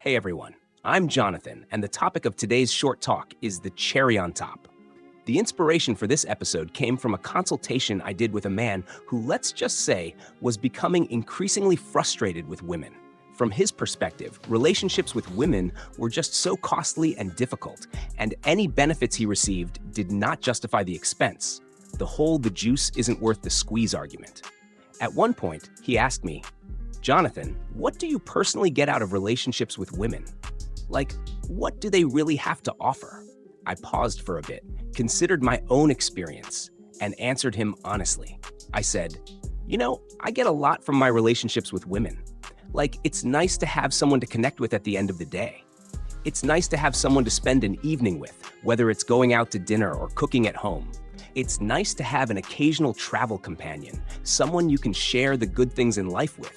Hey everyone, I'm Jonathan, and the topic of today's short talk is the cherry on top. The inspiration for this episode came from a consultation I did with a man who, let's just say, was becoming increasingly frustrated with women. From his perspective, relationships with women were just so costly and difficult, and any benefits he received did not justify the expense. The juice isn't worth the squeeze argument. At one point, he asked me, Jonathan, what do you personally get out of relationships with women? Like, what do they really have to offer? I paused for a bit, considered my own experience, and answered him honestly. I said, I get a lot from my relationships with women. Like, it's nice to have someone to connect with at the end of the day. It's nice to have someone to spend an evening with, whether it's going out to dinner or cooking at home. It's nice to have an occasional travel companion, someone you can share the good things in life with,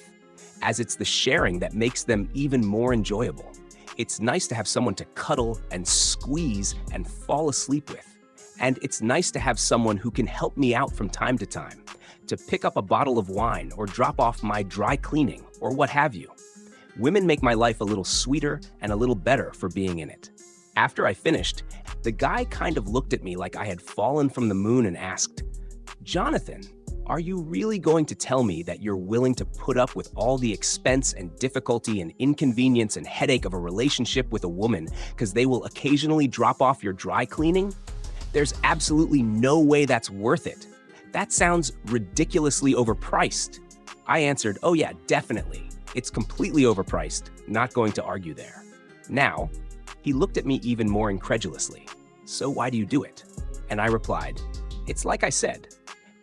as it's the sharing that makes them even more enjoyable. It's nice to have someone to cuddle and squeeze and fall asleep with. And it's nice to have someone who can help me out from time to time, to pick up a bottle of wine or drop off my dry cleaning or what have you. Women make my life a little sweeter and a little better for being in it. After I finished, the guy kind of looked at me like I had fallen from the moon and asked, Jonathan, are you really going to tell me that you're willing to put up with all the expense and difficulty and inconvenience and headache of a relationship with a woman because they will occasionally drop off your dry cleaning? There's absolutely no way that's worth it. That sounds ridiculously overpriced. I answered, oh yeah, definitely. It's completely overpriced, not going to argue there. Now, he looked at me even more incredulously. So why do you do it? And I replied, it's like I said.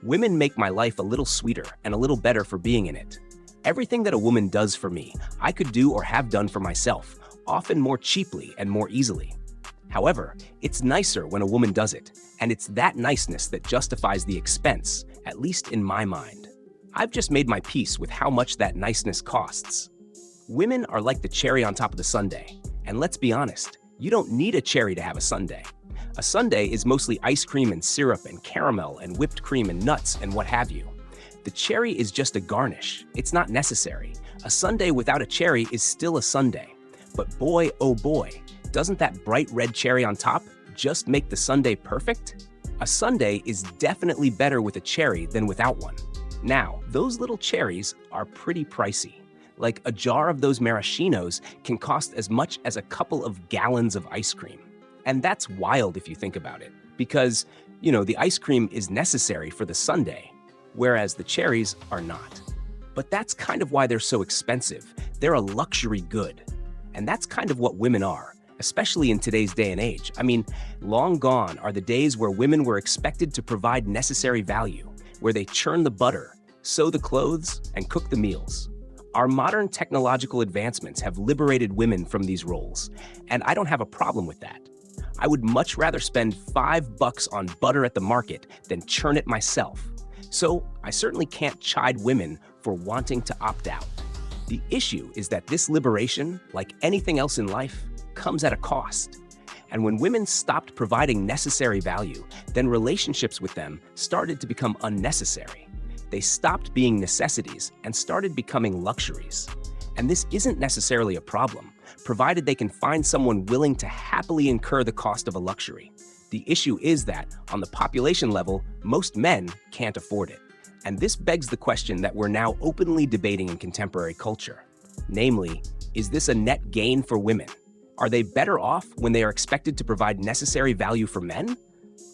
Women make my life a little sweeter and a little better for being in it. Everything that a woman does for me, I could do or have done for myself, often more cheaply and more easily. However, it's nicer when a woman does it, and it's that niceness that justifies the expense, at least in my mind. I've just made my peace with how much that niceness costs. Women are like the cherry on top of the sundae, and let's be honest, you don't need a cherry to have a sundae. A sundae is mostly ice cream and syrup and caramel and whipped cream and nuts and what have you. The cherry is just a garnish. It's not necessary. A sundae without a cherry is still a sundae. But boy, oh boy, doesn't that bright red cherry on top just make the sundae perfect? A sundae is definitely better with a cherry than without one. Now, those little cherries are pretty pricey. Like a jar of those maraschinos can cost as much as a couple of gallons of ice cream. And that's wild if you think about it, because, the ice cream is necessary for the sundae, whereas the cherries are not. But that's kind of why they're so expensive. They're a luxury good. And that's kind of what women are, especially in today's day and age. I mean, long gone are the days where women were expected to provide necessary value, where they churn the butter, sew the clothes, and cook the meals. Our modern technological advancements have liberated women from these roles, and I don't have a problem with that. I would much rather spend $5 on butter at the market than churn it myself. So I certainly can't chide women for wanting to opt out. The issue is that this liberation, like anything else in life, comes at a cost. And when women stopped providing necessary value, then relationships with them started to become unnecessary. They stopped being necessities and started becoming luxuries. And this isn't necessarily a problem, provided they can find someone willing to happily incur the cost of a luxury. The issue is that, on the population level, most men can't afford it. And this begs the question that we're now openly debating in contemporary culture. Namely, is this a net gain for women? Are they better off when they are expected to provide necessary value for men?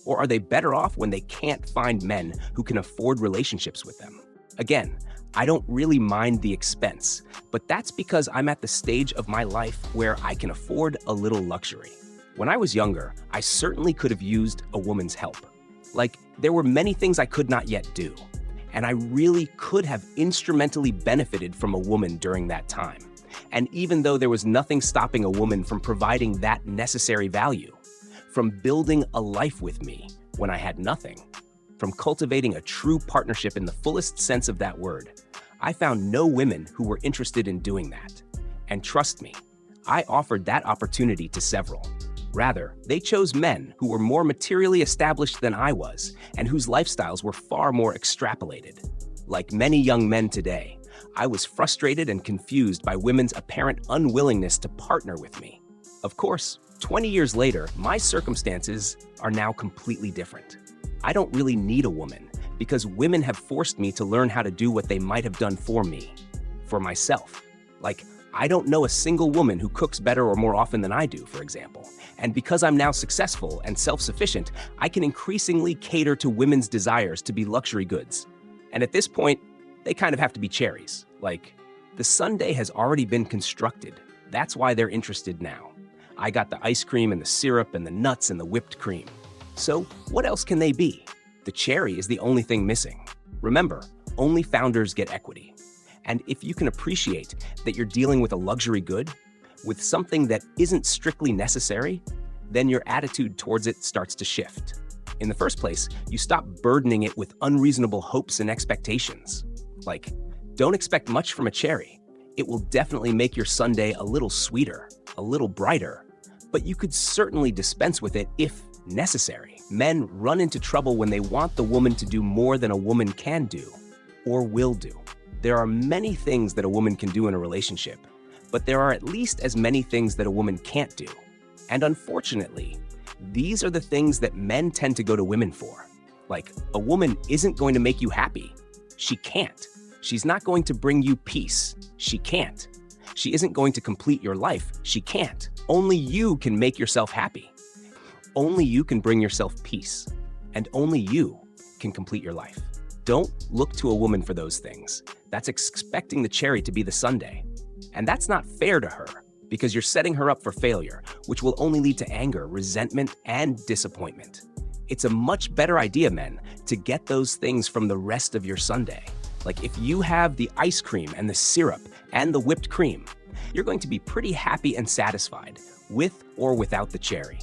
Or are they better off when they can't find men who can afford relationships with them? Again, I don't really mind the expense, but that's because I'm at the stage of my life where I can afford a little luxury. When I was younger, I certainly could have used a woman's help. Like, there were many things I could not yet do, and I really could have instrumentally benefited from a woman during that time. And even though there was nothing stopping a woman from providing that necessary value, from building a life with me when I had nothing, from cultivating a true partnership in the fullest sense of that word, I found no women who were interested in doing that. And trust me, I offered that opportunity to several. Rather, they chose men who were more materially established than I was and whose lifestyles were far more extrapolated. Like many young men today, I was frustrated and confused by women's apparent unwillingness to partner with me. Of course, 20 years later, my circumstances are now completely different. I don't really need a woman because women have forced me to learn how to do what they might have done for me, for myself. Like, I don't know a single woman who cooks better or more often than I do, for example. And because I'm now successful and self-sufficient, I can increasingly cater to women's desires to be luxury goods. And at this point, they kind of have to be cherries. Like, the sundae has already been constructed. That's why they're interested now. I got the ice cream and the syrup and the nuts and the whipped cream. So what else can they be? The cherry is the only thing missing. Remember, only founders get equity. And if you can appreciate that you're dealing with a luxury good, with something that isn't strictly necessary, then your attitude towards it starts to shift. In the first place, you stop burdening it with unreasonable hopes and expectations. Like, don't expect much from a cherry. It will definitely make your sundae a little sweeter, a little brighter, but you could certainly dispense with it if necessary. Men run into trouble when they want the woman to do more than a woman can do or will do. There are many things that a woman can do in a relationship, but there are at least as many things that a woman can't do. And unfortunately, these are the things that men tend to go to women for. Like, a woman isn't going to make you happy. She can't. She's not going to bring you peace. She can't. She isn't going to complete your life. She can't. Only you can make yourself happy. Only you can bring yourself peace. And only you can complete your life. Don't look to a woman for those things. That's expecting the cherry to be the sundae. And that's not fair to her, because you're setting her up for failure, which will only lead to anger, resentment, and disappointment. It's a much better idea, men, to get those things from the rest of your sundae. Like, if you have the ice cream and the syrup and the whipped cream, you're going to be pretty happy and satisfied, with or without the cherry.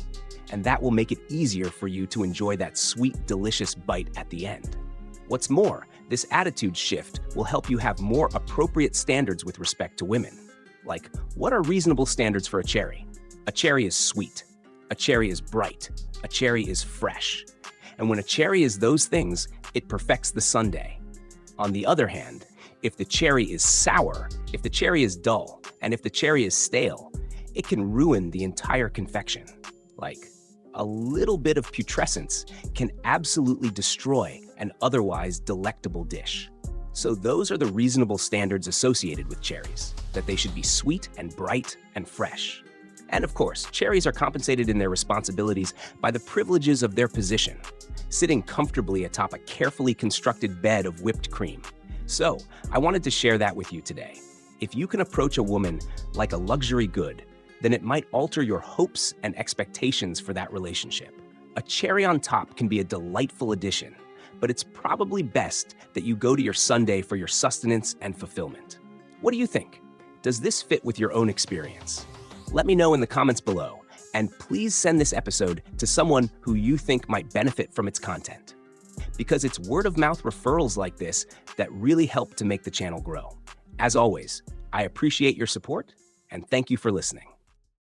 And that will make it easier for you to enjoy that sweet, delicious bite at the end. What's more, this attitude shift will help you have more appropriate standards with respect to women. Like, what are reasonable standards for a cherry? A cherry is sweet. A cherry is bright. A cherry is fresh. And when a cherry is those things, it perfects the sundae. On the other hand, if the cherry is sour, if the cherry is dull, and if the cherry is stale, it can ruin the entire confection. Like, a little bit of putrescence can absolutely destroy an otherwise delectable dish. So those are the reasonable standards associated with cherries, that they should be sweet and bright and fresh. And of course, cherries are compensated in their responsibilities by the privileges of their position, sitting comfortably atop a carefully constructed bed of whipped cream. So, I wanted to share that with you today. If you can approach a woman like a luxury good, then it might alter your hopes and expectations for that relationship. A cherry on top can be a delightful addition, but it's probably best that you go to your sundae for your sustenance and fulfillment. What do you think? Does this fit with your own experience? Let me know in the comments below, and please send this episode to someone who you think might benefit from its content. Because it's word-of-mouth referrals like this that really help to make the channel grow. As always, I appreciate your support, and thank you for listening.